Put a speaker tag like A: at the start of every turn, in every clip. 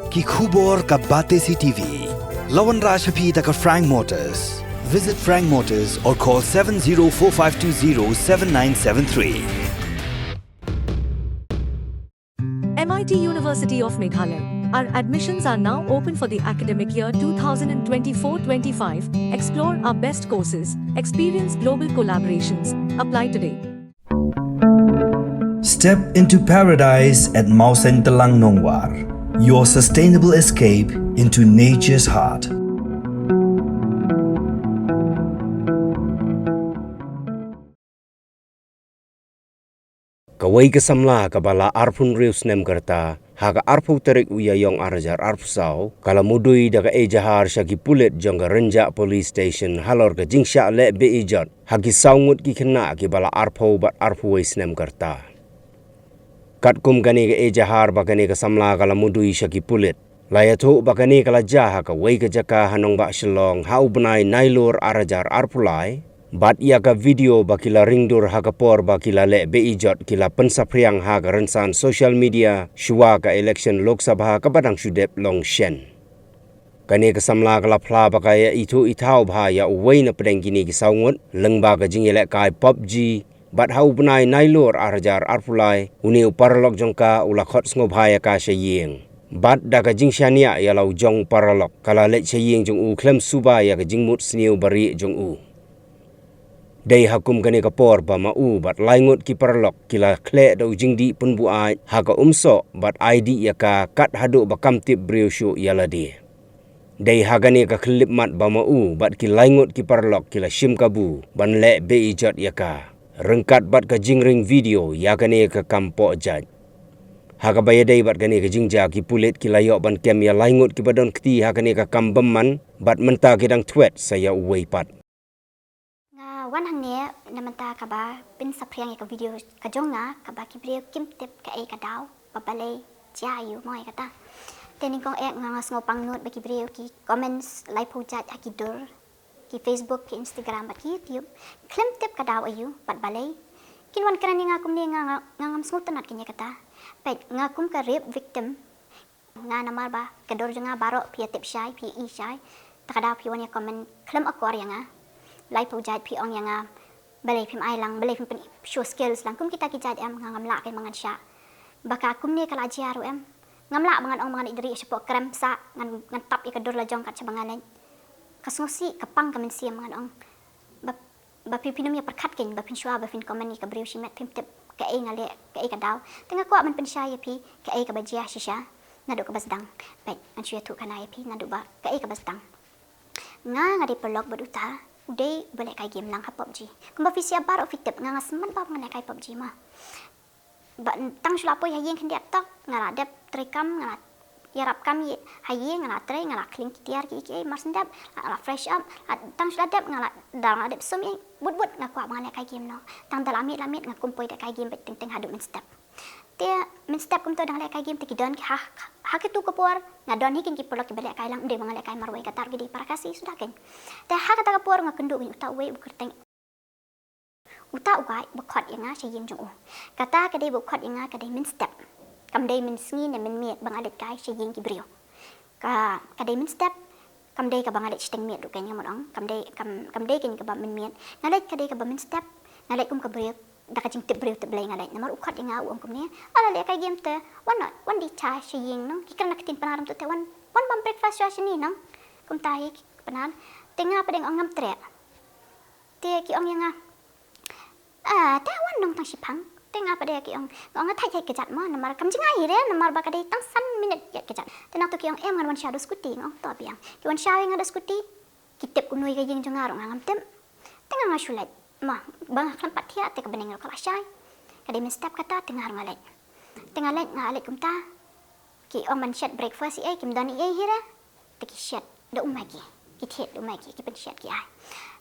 A: ki khubor ka bate si TV. Lawan Rashapi taka Frank Motors. Visit Frank Motors or call 7045207973.
B: MIT University of Meghalaya. Our admissions are now open for the academic year 2024-25. Explore our best courses, experience global collaborations. Apply today.
A: Step into paradise at Mausen Telang Nongwar, your sustainable escape into nature's heart.
C: Kawai ke Samla kabala arpun rius nem kerta haga arpu terik uya yong arajar arpusau kala mudui daga ejahar syagi pulit jong renja police station halor ke jingsha le Be-Ijot hagi saungut ki Khynnah ki bala arpu bat arpu wais nem kerta. Kat kum gani ke ejahar bagani ke Samla kala mudui syagi pulit layatu bagani kala jaha ka wai ke jaka hanong bak shelong hau benai nailur arajar arpulai bat ia ka video bakila ringdur hakapor bakila le Be-Ijot kila pensapriang ha ka rensan social media shua ka election Lok Sabha ka badang sudep long shen. Kani ka Samla kala pla bakaya itu itau bha ya uwai na pedeng kini ki saungut lengba ka Ïalehkai Pubg bat hau benai nailur arajar arpulai uni uparalok jongka ula khot sngo bhaya ka shaying. Bat daga jingshania ya lau jong paralok kala le shaying jong u klem suba ya ka jingmut sniu bari jong u. Dai hakum gani kapor ba mau bat laingut ki parlok kila kle do jingdi pun buai haga umso bat ID ya ka kat hadu bakam tip briushu yaladi. Dai hagani ka klip mat ba mau bat ki laingut ki parlok kila shim kabu ban le Be-Ijot ya ka rengkat bat ka jingring video ya gani ka kampo jaj. Haga bayadai bat gani ka jingja ki pulit kila yok ban kem ya laingut ki badon kti hagani ka kambeman bat menta kidang twet saya uwei pat.
D: Wan hang ne namanta kaba pin sapriang ka video ka jonga kaba ki brio kim tip ka e ka daw babale cha yu moi kata tening kong ek ngas ngopang not ba ki brio ki comments like pujat ki dur ki Facebook ki Instagram ba ki YouTube klim tip ka daw ayu bat balay kinwan krani nga kum ni nga ngam smutanat kinya kata pet nga kum ka rape victim nga namar ba ka dor jonga baro pi tip shai pi I shai ta daw pi wan ya comment klim akor ya nga lai pujat pi ong yang balai pim ai lang balai pim show skills lang kum kita kijat em ngamla kai mangan Shah baka kum ni kala jiaru em ngamla mangan ong mangan idri sepo krem sa ngan tap ikadur la jong kat cabangan kasngosi kapang kamen sia mangan ong ba pinum ya perkat ken ba pin shwa ba pin komen ni ka briu shimet pim tip ka e ngale ka e ka daw tenga ko man pin Shah ya pi ka e ka ba jia shisha nadu ka basdang pet an shia tu kana ya pi nadu ba ka e ka basdang nga ngadi pelok baduta uday balik kay game lang ha Pubg. Kung ba fisya baro fitip nga ngasman pa mga kay Pubg ma. Ba tang sulapoy hayeng hindi atak nga radep trikam nga yarap kami hayeng nga tray nga clean kitiar ki marsendap nga fresh up tang suladep nga dang adep sumi but nga kwa mga kay game no. Tang dalamit nga kumpoy da kay game bet ting hadu min step. Dia min step kum to dang kay game tikidon ki ha kitu kapor nga don hikin ki polok balik kay lang de mga kay marway katar gidi para kasi sudah ken te ha kata kapor nga kendu uta we bukerteng uta ugai bukhot yang nga sayim jong kata kadai bukhot yang nga kadai min step kam dai min sngi ne min miet bang adet kay sayim ki brio ka kadai min step kam dai ka bang adet steng miet du kenya modong kam dai ken ka ba min miet ngalet kadai ka ba min step ngalet kum ka brio da ka jing tip brio tip blay ngalet namar ukhot yang nga kum ni ala le kay game te wan di cha saying no kikan nakitin panaram to te wan bam breakfast sya ni no kum tahi panar tenga padeng ong ngam tre te ki ong yang ta wan nong tang sipang tenga pade ki ong thai thai kejat ma namar kam jingai re namar ba kadai tang san minute ya kejat tenang to ki ong em ngan wan sya do skuti ong to biang ki wan sya nga do skuti kitep kunoi ga jing jongar ngam tem tenga nga shulat ma bang kan patia te ka beneng kala syai kadai min step kata tenga ngalet tenga let nga alet kum ta ki ong man shat breakfast ai kim dani ai hira te ki shat do umagi ki thet do umagi ki pen shat ki ai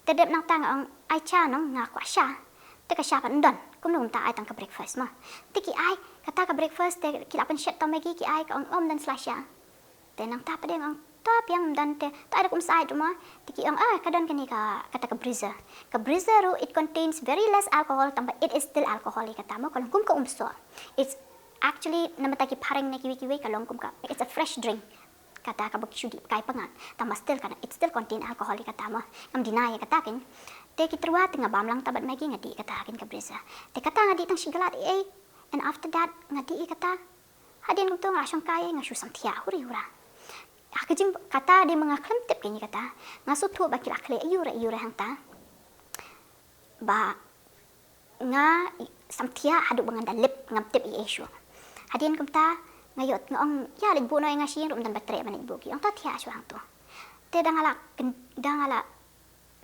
D: te dep nang tang ong ai cha nong nga kwa Shah te ka Shah pan don kum nong ta ai tang ka breakfast ma te ki ai kata ka breakfast te ki la pen shat to magi ki ai ka ong dan slasha te nang ta padeng ong top yang dan te ta ada kum sai rumah te ki ong kadon kani ka kata ka breezer it contains very less alcohol tambah it is still alcohol kata mo kalau kum ka umso it's Actually, nama taki pareng na kiwi-kiwi kalong kum ka. It's a fresh drink. Kata ka baksyudi kai pangat. Tama still kana it still contain alcohol kata mo. Ngam deny kata kin. Te kitruwa tinga bamlang tabat magi ngadi kata kin ka brisa. Te kata ngadi tang sigalat and after that ngadi kata hadin kum tu ngasong kai ngasu samtia huri hura. Akajing kata dia mengaklem tip kini kata. Ngasu tu bakil akle ayura hang ta. Ba nga samtia hadu bangan dalip ngam tip issue. Hadin kum ta ngayot ngong ya ligbo no nga sing rum dan batre manig buki ang tatia suang to te dangala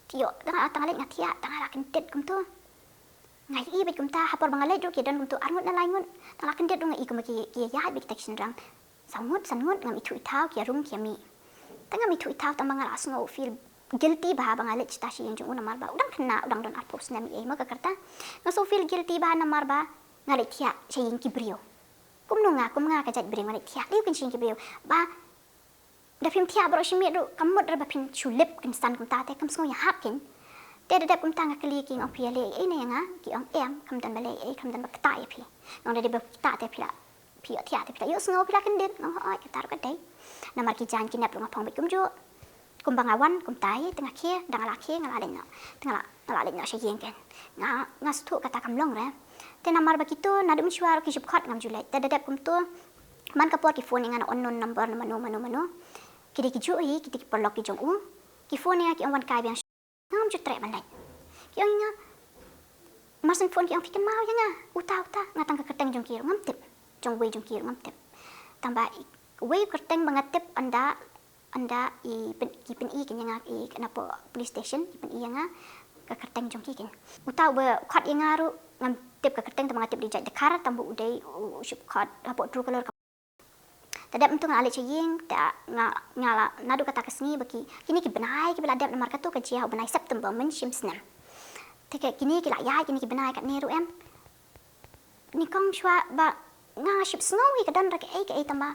D: tio dangala tangalik nga tia dangala kentet kum to ngai i bet kum ta hapor bangale jo ke dan kum to arngut na laingut dangala kentet do ngai kum ki ya bit detection rang sangut ngam itu itau ki rum ki mi tanga mi itu itau tamangala asngo feel guilty bah bangale cita si yang jung marba udang kena udang don apos na mi maka karta ngaso feel guilty bah na marba ngale tia saying ki brio kum nga kajat bring mani tiak liu kin sing kibiu ba da phim tiak bro shimi ru kamot ra ba phim chulip kin stan kum ta te kam sngo ya hakin te da kum ta nga kli king of pile ne nga ki ong em kam dan bale kam dan ba ta ya phi ngong da ba ta te phila phi tiak te phila yo sngo phila kin dit ngong oi ka tar ka dai na mar ki jan ki nap ru ngapong bit kum jo kum bangawan kum tai tengah khie dang la khie ngala leng na tengah la leng na shiyeng ken nga stu kata kam long ra te namar begitu nadu mishwar ki jupkhat ngam julai te dadap kum tu man kapor ki phone ngana unknown number mano kidi ki ju hi kidi ki perlok ki jong u ki phone ki ong wan kai biang ngam ju tre man lai ki ong nga masen phone ki ong pikin mau nga uta ngatang ka keteng jong ki ngam tip jong wei jong ki ngam tip tambah wei keteng bangat tip anda i pen i nga i kenapa police station i pen i nga ka keteng jong ki kin uta be khat i ngaru ngam tip ka keteng tamang tip dijak dekar tambu udai shup khat hapo true color tadap untung ale chiying ta ngala nadu kata kesni baki kini ki benai ki bela dap namar katu ka jia benai September men shim snam teke kini ki la ya kini ki benai kat neru em ni kong shwa ba nga ship sngowi ka dan ra ke tamba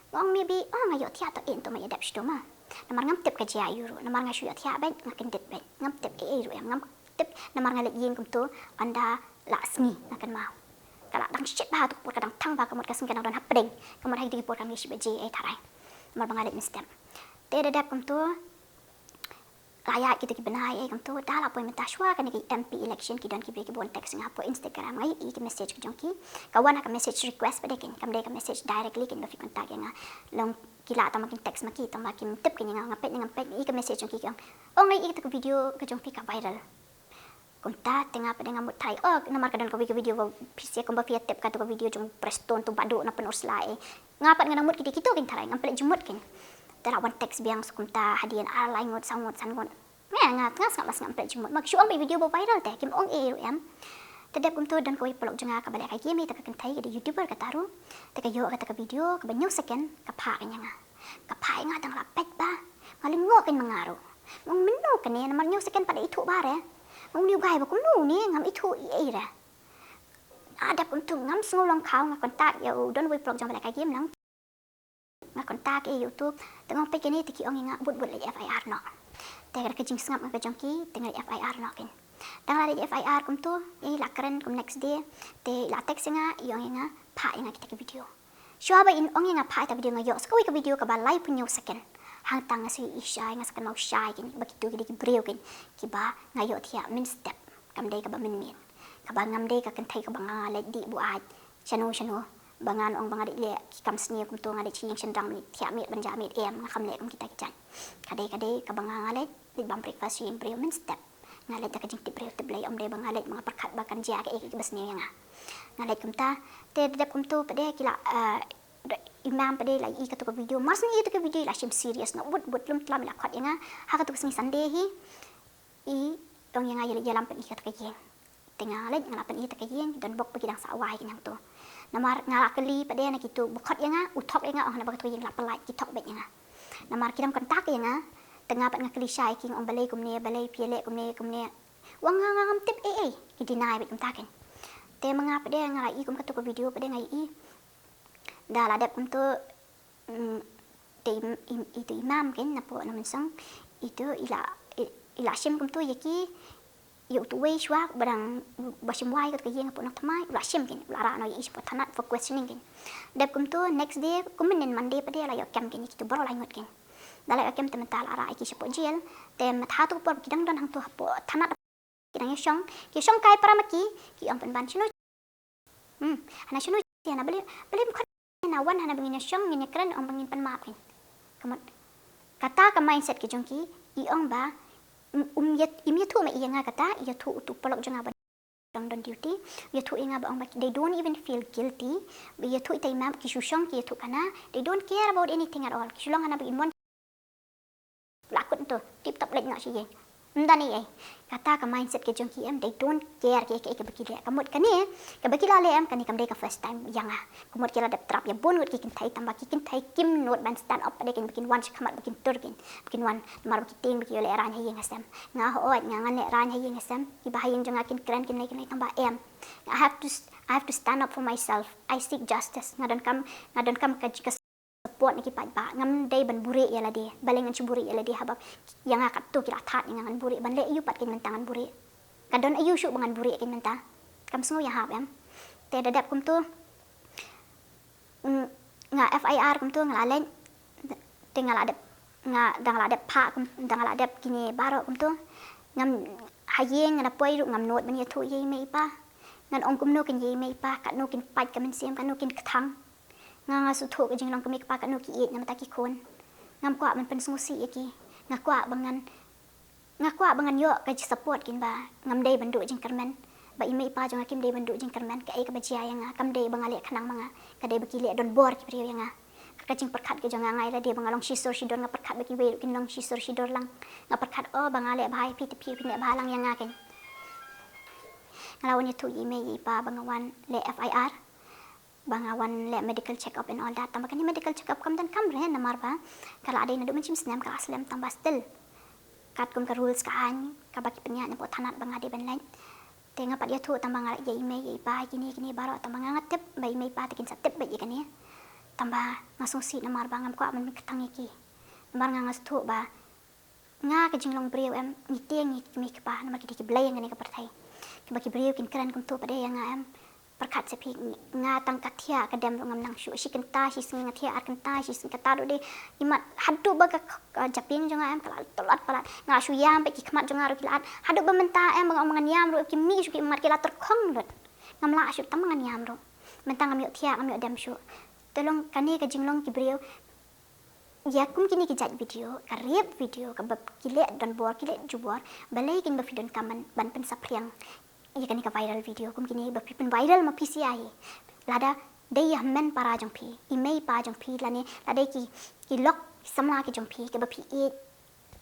D: ngong maybe ngayo tia to in to ma yadap stoma namar ngam tip ka jia yuru namar nga shu ya tia ba ngakin dit ba ngam tip ru em ngam tip namar ngale ying kum tu anda la sngi nakan mau kala dang shit ba tu por kadang thang ba kamot kasing kadang don hapding kamot hai di por kami shi beje tharai mar bangalit mistem te da kum tu layak kita ki benai kum tu dala poi menta shwa kan ki MP election ki don ki be ki bon text ngapo Instagram ngai i ki message ki jongki kawan ka message request ba dekin kam de ka message directly kin ba fi kontak yang long kila ta makin text maki ta makin tip kin ngapet i ka message jongki ki ngai i ta video ka jongki ka viral kunta tengah pada ngamut thai namar kadon ko video pc ko ba fiat tep ka to video jong preston tu badu na penus lai ngapat ngamut kiti kito kin tharai ngampel jumut kin tara one text biang sukumta hadian alai ngot sangot ngat mas ngampel jumut mak syu ambil video ba viral teh kim ong ru em tedap kum tu dan ko pelok jenga ka balai kai mi ta kan thai di youtuber ka taru ta ka yo ka video ka banyu second ka pha nya ka pha nga tang la pet ba ngalim ngo kin mangaru mong menu kan ni namar nyu second pada itu bare mong niu gai ba kum nu ni ngam itu i ra ada pun tu ngam sngo long khau nga kontak ya don we pelok jong balai kai game lang nga kontak YouTube tengok pe kini tiki ong nga but le FIR no te ka jing sngap nga jongki tengah FIR no kin dang la FIR kum tu la keren kum next day te la text nga yong nga pha nga kita ke video shwa ba in ong nga pha ta video nga yo skoi ka video ka ba live punyo second hang tang nga si isha nga sakan mau shy kin ba kitu ki breu kin ki ba nga yo thia min step kam dei ka ba min ka ba ngam dei ka kan thai ka ba nga le di bu ai chano bangan ong bangadik le kam sni kum tu ngade ching sendang ni thia mit banja mit em nga kham le kum kita kijan kade ka banga ngale di bam breakfast sim breu min step ngale ta ka jing ti breu te blai om de bangale mga perkat bakan ja ke ki basni nga ngale kum ta te de kum tu pade kila imam pade la I ka tu video mas ni tu ka video la sim serious no but lum tlam la khat nga ha ka tu sni sunday hi I tong nga ya lam pe I ka tu ka tengah le ngala pe I ta ka yeng don bok pe kidang sa awai kinang tu namar ngala kali pada na kitu bukat yang utok yang oh na bagat yang lapalai kitok bet yang namar kiram kontak yang tengah pat ngakali syai king on balai kumne balai piale kumne wang ngam tip ki dinai bet kontakin te manga pada ngala I kum katu ko video pada ngai I dah ladap kum tu te itu imam kin napo na mensang itu ila sim kum tu yaki yuk tu way shwa barang bashim wai kat kayeng po nak thamai la shim kin la ra no ish po thanat for questioning kin dep kum tu next day kum nen Monday pa dia la yok kam kin ki tu baro la ngot kin dala yok kam te mental ara ki po jel te mat ha tu por kidang don hang tu po thanat kidang ki shong kai para maki ki om pen ban chino ana chino ti ana beli na wan hana bengin shong ngin kran om bengin pen ma kin kamot kata ka mindset ki jongki i ong ba tu ma iya nga kata iya tu polok jonga ba don duty iya tu inga ba ong they don't even feel guilty iya tu itai mam ki shushong ki tu kana they don't care about anything at all ki shulong hana in one lakut tu tip top lek nak si ye ndani ai kata ka mindset ke jongki they don't care ke bakile kamut kani ke bakila le am kani kamde ka first time yanga kamut kira dap trap ya bon ki kin thai tamba ki kin thai kim not ban stand up ade kin bikin one khamat bikin turkin bikin one mar bikin ting bikin le ran hayeng asam nga ho nga ngan le ran hayeng asam ki bahayeng jonga kin kran kin lai tamba em I have to stand up for myself. I seek justice ngadon kam ka jika support ni ki pa ba ngam dai ban buri ya la de balengan chu buri ya la de habab yang akat tu kira that yang ngan buri ban le yu pat kin mentangan buri kadon ayu shu bangan buri kin menta kam sngo ya hab em te dadap kum tu nga FIR kum tu ngala len te ngala adep nga dang la adep pa kum dang la adep kini baro kum tu ngam hayeng ngana poi ru ngam not ban ya thu ye me pa ngan ong kum no kin ye me pa kat no kin pat kam sem kan no kin kthang nga su thu ka jing long kami ka pa kat no ki et ngam ta ki kon ngam kwa man pen sngo si ki nga kwa bangan yo ka support kin ba ngam dei bandu jing kermen ba ime pa jong akim dei bandu jing kermen ka ai ka bajia yang kam dei bangale khanang manga ka dei bakile don bor ki priyo yang ka jing perkhat ke jong ngai la dei bangalong shisor shidor nga perkhat baki we kin long shisor shidor lang nga perkhat o bangale bhai pi pi ne balang yang kin ngalawan tu ime pa bangawan le FIR bangawan le medical check up and all that tambah kan medical check up kam dan kam re namar ba kala ada na do mencim snam kala aslam tambah still kat kum ka rules ka an ka baki penya na po thanat banga de ban lain tenga pat ya thu tambah ngala ye ime ye pa kini baro tambah ngatep bai ime pa tikin satep bai kan ya tambah ngasung si namar bangam ko man ketang iki namar ngas thu ba nga ka jinglong brieu em ni tieng ni mi ka namar ki blay ngani ka partai ki baki brieu kin kran kum thu pa de yang em perkat sepi nga tang katia kadam ngam nang shu shi kenta shi sing ngatia ar kenta shi sing kata do de imat hadu baga japing jonga em kala tolat palat nga shu yam pe ki khmat jonga ro kilat hadu bamenta em bang mangan yam ro ki mi shu ki mat kila terkhong lot ngam la shu tam mangan yam ro mentang ngam yo tia ngam yo dam shu tolong kani ka jinglong ki brio ya kum kini ki jat video ka rep video ka bab kile don bor kile jubor balai kin ba fidon kaman ban pen sapriang iya kan ka viral video kum kini ba pen viral ma PCI lada dei hammen para jong pi email pa jong pi lani lada ki lok samla ki jong pi ke ba pi e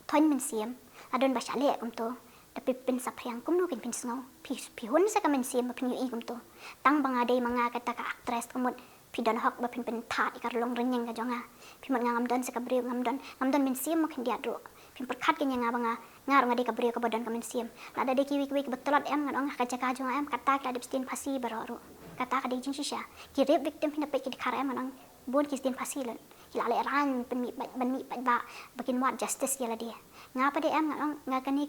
D: thon men siam adon ba chale kum to da pen sapriang kum no kin pin sngo pi hun sa ka men siam ba pin yu i kum to tang banga dei manga ka ta ka actress kamot pi don hok ba pin that ikar long renyeng ka jonga pi mat ngam don sa ka breu ngam don men siam mo kin dia ro pin perkhat ken nga banga ngar ngade ka breu ka badan ka men siam lada de ki wik betolot em ngan ka jaka jonga em kata ka de stin phasi baro kata ka de jing shisha ki rape victim pin pe ki dikhara em nang bon ki stin phasi lon ki la le ran pen mi ba bakin wat justice ya la dia nga pa de em nga kani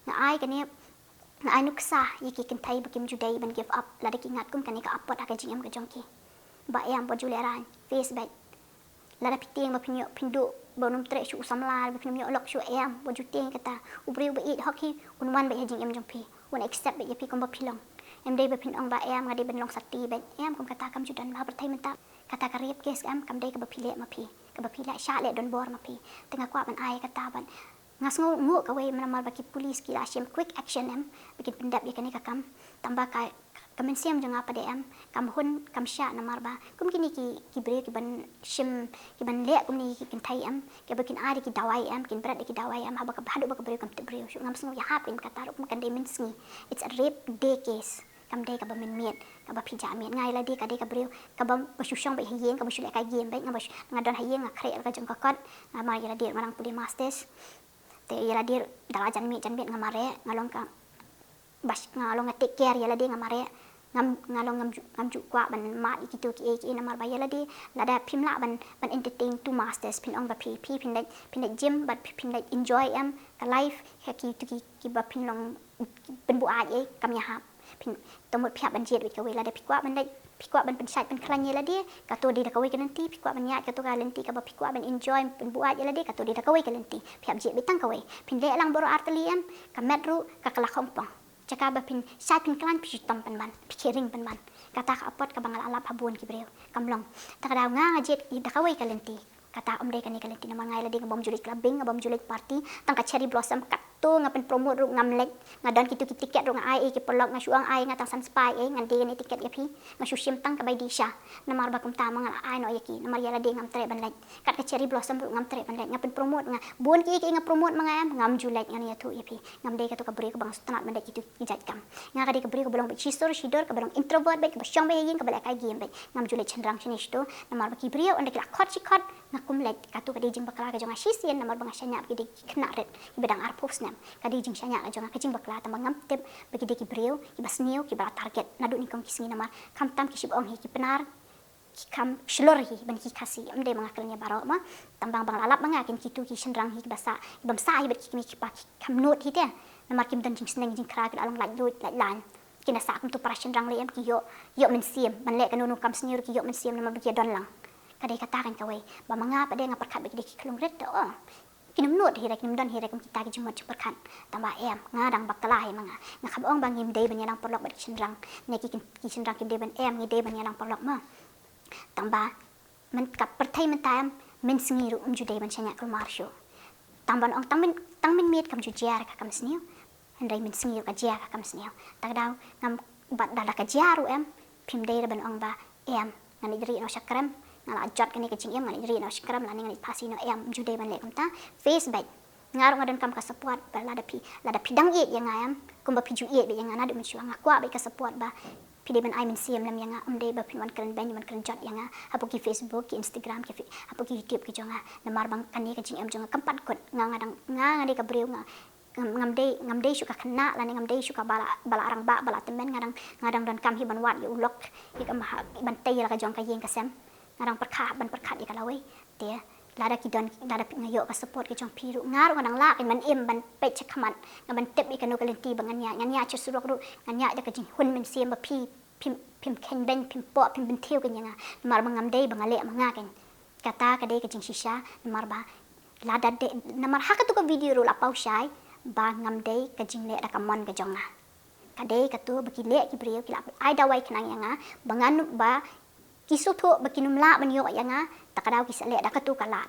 D: nga ai nuksa yiki kin thai bakim judai ban give up la de ki ngat kum kani ka upload ka jing em ka jongki ba em bo jule ran facebook la da piting ba pindu bonum tre shu samla ba pinyo lok shu em bo juting kata ubriu ba eat hockey unwan ba hajing em jongpi un accept ba yapi kom ba pilong em dei ba pin ong ba em ngade ben long sati ba em kom kata kam judan ba perthai menta kata ka rape case em kam dei ka ba pile ma pi ka ba pila sha le don bor ma pi tengah kwa ban ai kata ban ngas ngu ka we mana baki police ki la shem quick action em bikin pendap ya kani ka kam tambah ka kamen siam jang apa de em kam hun kam sha namar ba kum kini ki bre ki ban shim ki ban le kum ni ki thai em ki bakin ari ki dawai em kin brad ki dawai em haba ka hadu ba ka bre kam te bre shu ngam sngu ya hap in kata ru kan de min sngi it's a rape day case kam de ka ba min miet ka ba phija miet ngai la de ka bre ka ba shu shong ba hien ka ba shu le ka gem ba ngadon hien nga khre ka jong ka kot ma ya la de marang puli masters te ya la de dala jan mi jan bet ngamare ngalong ka bas ngalong take care ya la de ngamare ngam ju kwa ban ma ikitu ki namar ba yala di lada pimla ban entertain to masters pin ong ba pi pin dai gym but pin dai enjoy am ka life he ki ba pin long ben bu ai kam ya ha pin tomot phia ban jet wit ka we lada pi kwa ban dai pi kwa ban pensat ban klan yala di ka to di da ka we kan nanti pi kwa ban yat ka to ka lenti ka ba pi kwa ban enjoy ben bu ai yala di ka to di da ka we kan nanti phia jet bitang ka we pin le lang boro arteliam ka metru ka kala kompong jaka ba pin sai pin klan pi tom pan ban pi kering pan ban kata ka apot ka bangal alap habun ki breu kamlong ta ka daw nga jet i da kawai kalenti kata om de kan ni kalenti na mangai la de ngabom julit clubbing ngabom julit party tang ka cherry blossom kat tu ngapen promote ru ngam lek ngadan kitu ki tiket ru ngai ki pelok nga suang ai nga tang san spy ngan de ni tiket ya pi nga su sim tang ka bai di Shah namar ba kum ta mangal ai no yaki namar ya la de ngam tre ban lek kat ka cherry blossom ru ngam tre ban lek ngapen promote nga bun ki nga promote mangai ngam julit ngani ya tu ya pi ngam de ka tu ka beri ka bang stanat ban lek kitu ki jat kam nga ka de ka beri ka belong bi chisor shidor ka belong introvert bai ka syong bai yin ka belak ai game bai ngam julit chendrang chini sto namar ba ki beri on de ka khot chi khot ngakum lek ka tu ka de jing bakla ka jonga shisien namar bang syanya ki de Khynnah ret ki bedang arpus nam ka de jing syanya ka jonga ka jing bakla ta ngam tep bagi de ki breu ki basniu ki bara target nadu ni kong kisini namar kam tam ki sib ong hi ki penar ki kam shlor hi ban ki kasi amde mangakalnya baro ma tambang bang lalap mangakin kitu ki shendrang hi ki basa ki bamsa hi bet ki pa kam not hi te namar kim dan jing sneng jing kra ki alang laj lut laj lan kina sa kum tu para shendrang le em ki yo men siem ban le kanunu kam sniu ki yo men siem namar bi don lang kadai katakan kawai ba manga pada nga perkat bagi ki klung ret oh kinum not hi rek nim don hi rek kum kita ki jumot perkat tambah em ngadang bakala hi manga nga khabong bang him dei ban yalang porlok bat shendrang ne ki shendrang ki dei ban em ngi dei ban yalang porlok ma tambah men kap perthai men tam men singi ru ju dei ban chanya kul marsho tambah ong tang men miet kam ju jar ka kam sniu andai men singi ka jar ka kam sniu tak daw ngam bat dala ka jaru em pim dei ban ong ba em ngani dri no sakram ngala jot kani kecing em ngani ri no skram lani ngani pasi no em jude ban le kumta face back ngaru ngadan kam ka support ba lada pi dang ye yang ayam kumba pi ju ye be yang ana de mensuang akwa be ka support ba pi de ban ai men sim lam yang de ba pin wan kran ban wan kran jot yang apo ki Facebook ki Instagram ki apo ki YouTube ki jonga namar bang kani kecing em jonga kampat kot ngadang ngade ka breu ngam dei suka Khynnah lani ngam dei suka bala arang ba bala temen ngadang don kam hi ban wat ye ulok hi kam ban tei la ka jong ka yeng ka sem ngarang perkat ya kalau dia lada kidon lada ngayo ka support ke jong piru ngar ngadang la kan man em ban pe chakmat ngaban tep ikano kalenti banganya chusurok ru nganya da ka jing hun men sim ba pim ken ben pim po pim ben tiu kan yanga mar bangam dei bangale manga kan kata ka dei ka jing shisha mar ba lada de namar haka tu ka video ru la pau shai ba ngam dei ka jing le da ka mon ka jonga ka dei ka tu bagi le ki brio ki la ai da wai kenang yanga bangan ba kisu tu bakinum la banyo yanga takadaw kisale da katu kalat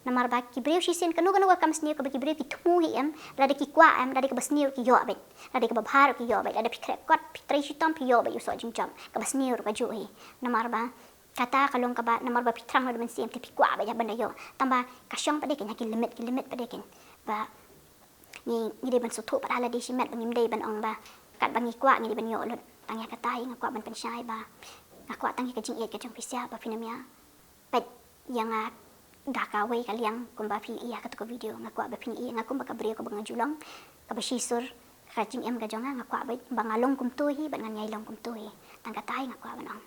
D: namar ba ki breu shisen kanu ka kam sniu ka bagi breu ki thumu hi em rada ki kwa em rada ka basniu ki yo bet rada ka babhar ki yo bet rada pikre kot pitrai shitom pi yo bet yo so jingjam ka basniu ka ju hi namar ba kata kalong ka ba namar ba pitrang rada men sim ti kwa ba ya banda yo tamba kasyong pa de ken ki limit pa de ken ba ni de ban sutu pa ala de shimet bangim de ban ong ba kat bangi kwa ni de ban yo lot tangya kata hi ngakwa ban pensyai ba aku atang ke jing ke jong pisia ba pinamia pet yang daka wei kaliang kumba pi iya ka to video ngaku ba pini iya ngaku ba ka brio ka bang julong ka ba shisur ka jing em ka jonga ngaku ba bangalong kum tu hi ban ngai long kum tu hi tang ka tai ngaku ba nong